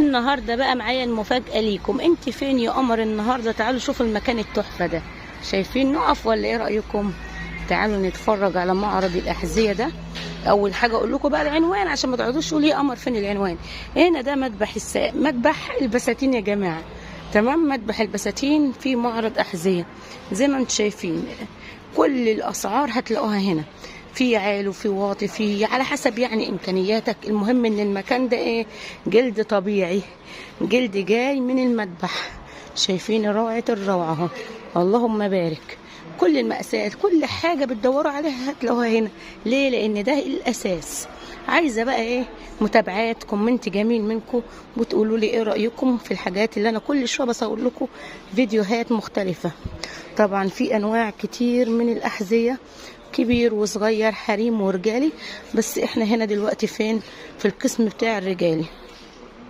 والنهارده بقى معايا المفاجأة ليكم. انت فين يا قمر النهارده؟ تعالوا شوفوا المكان التحفة ده. شايفين نقف ولا ايه رأيكم؟ تعالوا نتفرج على معرض الأحذية ده. اول حاجة اقول لكم بقى العنوان عشان ما تقعدوش تقولوا يا قمر فين العنوان. هنا ده مذبح البساتين يا جماعة. تمام، مذبح البساتين في معرض أحذية زي ما انتم شايفين. كل الأسعار هتلاقوها هنا، في عال وفي واطي، في على حسب يعني امكانياتك. المهم ان المكان ده ايه؟ جلد طبيعي، جلد جاي من المذبح. شايفين روعة الروعة اهو، اللهم بارك. كل المقاسات، كل حاجة بتدوروا عليها هتلاقوها هنا. ليه؟ لان ده الاساس. عايزة بقى ايه؟ متابعات، كومنت جميل منكم وتقولوا لي ايه رأيكم في الحاجات اللي انا كل شوية بصور لكم فيديوهات مختلفة. طبعا في انواع كتير من الأحذية، كبير وصغير، حريم ورجالي، بس احنا هنا دلوقتي فين؟ في القسم بتاع الرجالي.